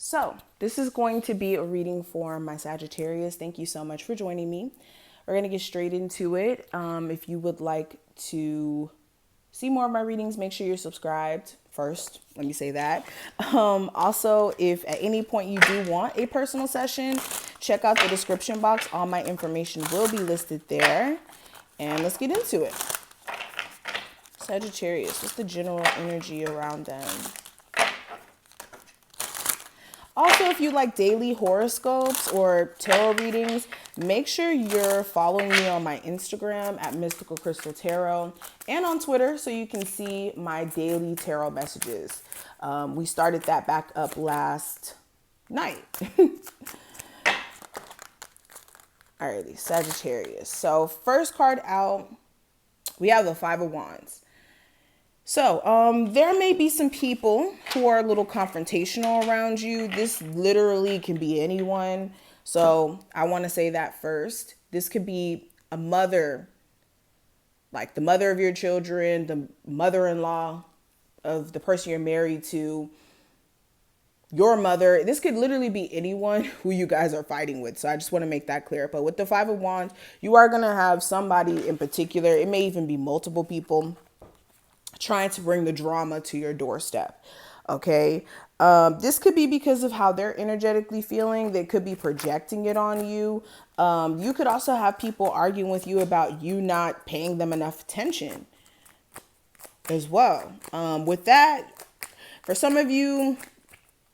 So, this is going to be a reading for my Sagittarius. Thank you so much for joining me. We're going to get straight into it. If you would like to see more of my readings, make sure you're subscribed first. Let me say that. Also, if at any point you do want a personal session, check out the description box. All my information will be listed there. And let's get into it. Sagittarius, what's the general energy around them? Also, if you like daily horoscopes or tarot readings, make sure you're following me on my Instagram at Mystical Crystal Tarot and on Twitter so you can see my daily tarot messages. We started that back up last night. Alrighty, Sagittarius. So first card out, we have the Five of Wands. So, there may be some people who are a little confrontational around you. This literally can be anyone. So I want to say that first. This could be a mother, like the mother of your children, the mother-in-law of the person you're married to, your mother. This could literally be anyone who you guys are fighting with. So I just want to make that clear. But with the Five of Wands, you are going to have somebody in particular. It may even be multiple people trying to bring the drama to your doorstep. Okay. This could be because of how they're energetically feeling. They could be projecting it on you. You could also have people arguing with you about you not paying them enough attention as well. With that, for some of you,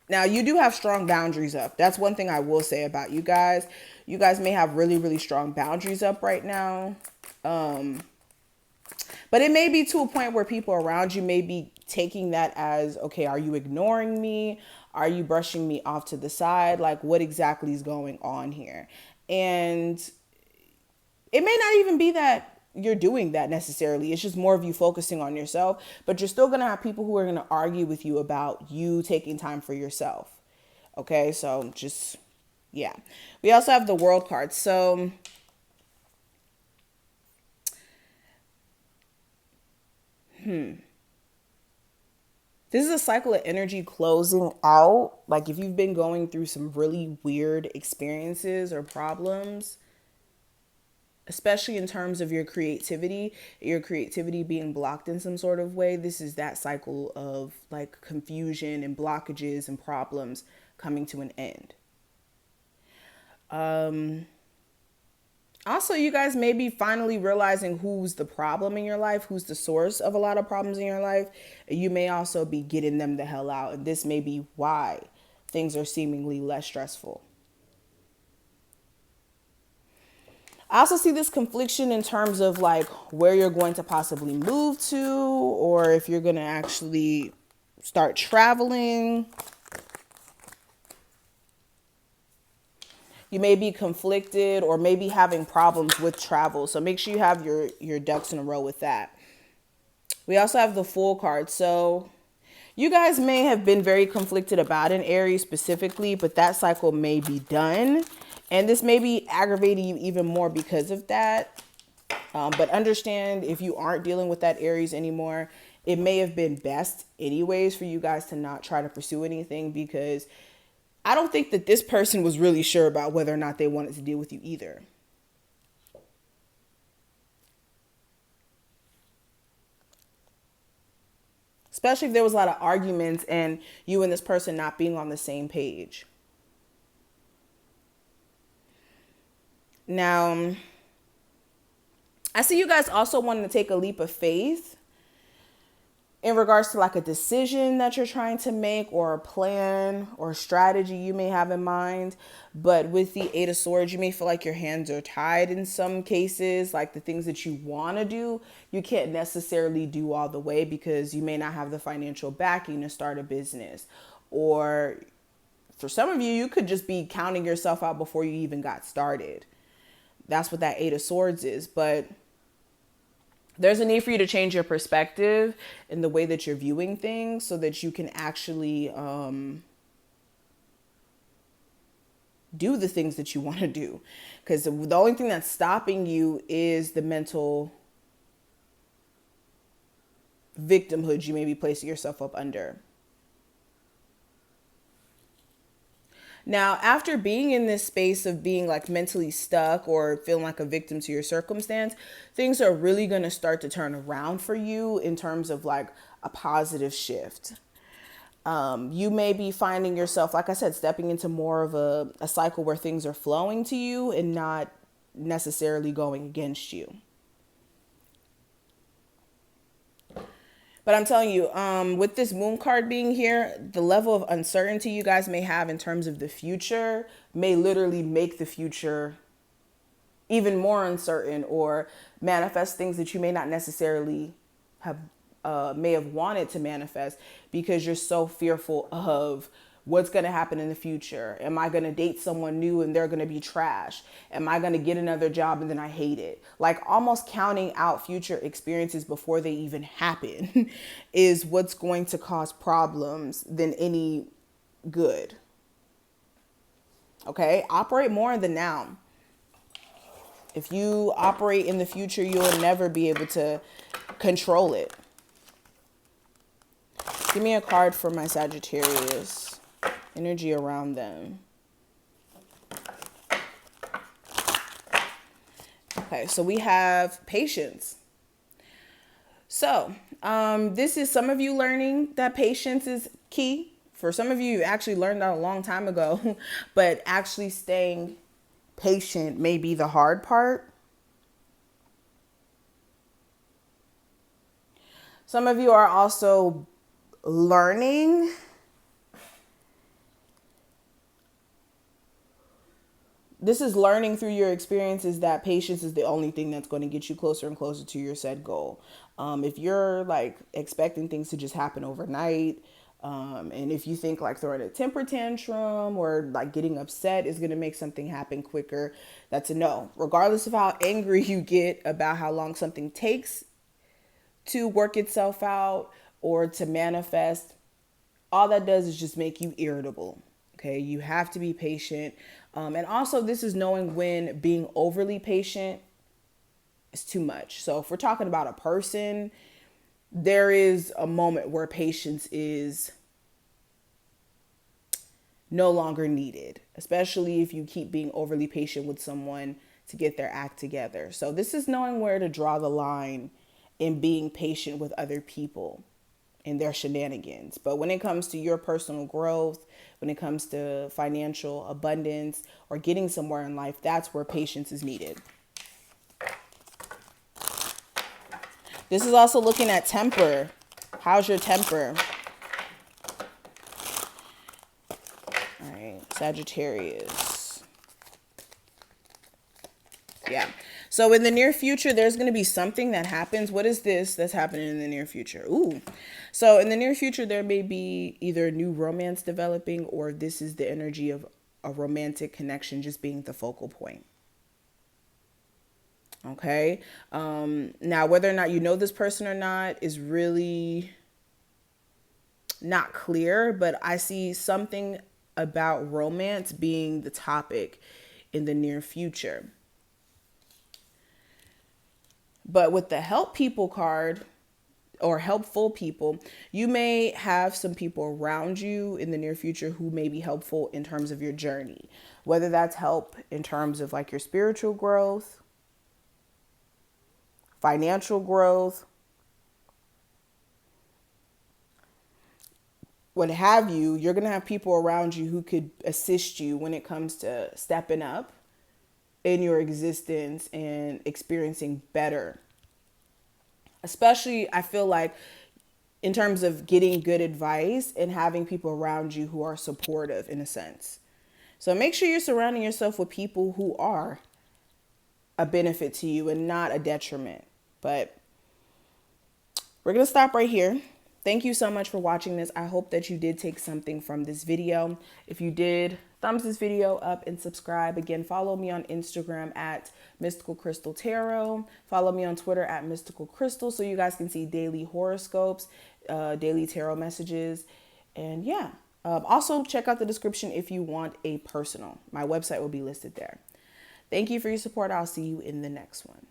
now you do have strong boundaries up. That's one thing I will say about you guys. You guys may have really, really strong boundaries up right now. But it may be to a point where people around you may be taking that as, okay, are you ignoring me? Are you brushing me off to the side? Like, what exactly is going on here? And it may not even be that you're doing that necessarily. It's just more of you focusing on yourself. But you're still going to have people who are going to argue with you about you taking time for yourself. Okay, so just, yeah. We also have the World card. So this is a cycle of energy closing out. Like if you've been going through some really weird experiences or problems, especially in terms of your creativity being blocked in some sort of way, this is that cycle of like confusion and blockages and problems coming to an end. Also, you guys may be finally realizing who's the problem in your life, who's the source of a lot of problems in your life. You may also be getting them the hell out. And this may be why things are seemingly less stressful. I also see this confliction in terms of like where you're going to possibly move to, or if you're going to actually start traveling. You may be conflicted or maybe having problems with travel. So make sure you have your ducks in a row with that. We also have the Fool card. So you guys may have been very conflicted about an Aries specifically, but that cycle may be done. And this may be aggravating you even more because of that. But understand, if you aren't dealing with that Aries anymore, it may have been best anyways for you guys to not try to pursue anything, because I don't think that this person was really sure about whether or not they wanted to deal with you either. Especially if there was a lot of arguments and you and this person not being on the same page. Now, I see you guys also wanting to take a leap of faith in regards to like a decision that you're trying to make, or a plan or strategy you may have in mind. But with the Eight of Swords, you may feel like your hands are tied in some cases. Like the things that you want to do, you can't necessarily do all the way because you may not have the financial backing to start a business. Or for some of you, you could just be counting yourself out before you even got started. That's what that Eight of Swords is. But there's a need for you to change your perspective in the way that you're viewing things so that you can actually do the things that you want to do. Because the only thing that's stopping you is the mental victimhood you may be placing yourself up under. Now, after being in this space of being like mentally stuck or feeling like a victim to your circumstance, things are really going to start to turn around for you in terms of like a positive shift. You may be finding yourself, like I said, stepping into more of a cycle where things are flowing to you and not necessarily going against you. But I'm telling you, with this moon card being here, the level of uncertainty you guys may have in terms of the future may literally make the future even more uncertain or manifest things that you may not necessarily have may have wanted to manifest because you're so fearful of what's going to happen in the future. Am I going to date someone new and they're going to be trash? Am I going to get another job and then I hate it? Like almost counting out future experiences before they even happen is what's going to cause problems than any good. Okay, operate more in the now. If you operate in the future, you'll never be able to control it. Give me a card for my Sagittarius. Energy around them. Okay, so we have patience. So, this is some of you learning that patience is key. For some of you, you actually learned that a long time ago, but actually staying patient may be the hard part. Some of you are also learning this is learning through your experiences that patience is the only thing that's going to get you closer and closer to your said goal. If you're like expecting things to just happen overnight, and if you think like throwing a temper tantrum or like getting upset is going to make something happen quicker, that's a no. Regardless of how angry you get about how long something takes to work itself out or to manifest, all that does is just make you irritable. Okay, you have to be patient. And also this is knowing when being overly patient is too much. So if we're talking about a person, there is a moment where patience is no longer needed, especially if you keep being overly patient with someone to get their act together. So this is knowing where to draw the line in being patient with other people and their shenanigans. But when it comes to your personal growth, when it comes to financial abundance or getting somewhere in life, that's where patience is needed. This is also looking at temper. How's your temper? All right, Sagittarius. Yeah. So in the near future, there's going to be something that happens. What is this that's happening in the near future? Ooh. So in the near future, there may be either new romance developing or this is the energy of a romantic connection just being the focal point. Okay. Now, whether or not you know this person or not is really not clear, but I see something about romance being the topic in the near future. But with the help people card or helpful people, you may have some people around you in the near future who may be helpful in terms of your journey, whether that's help in terms of like your spiritual growth, financial growth, what have you. You're going to have people around you who could assist you when it comes to stepping up in your existence and experiencing better. Especially, I feel like in terms of getting good advice and having people around you who are supportive in a sense. So make sure you're surrounding yourself with people who are a benefit to you and not a detriment. But we're going to stop right here. Thank you so much for watching this. I hope that you did take something from this video. If you did, thumbs this video up and subscribe. Again, follow me on Instagram at Mystical Crystal Tarot. Follow me on Twitter at Mystical Crystal so you guys can see daily horoscopes, daily tarot messages. And yeah, also check out the description if you want a personal. My website will be listed there. Thank you for your support. I'll see you in the next one.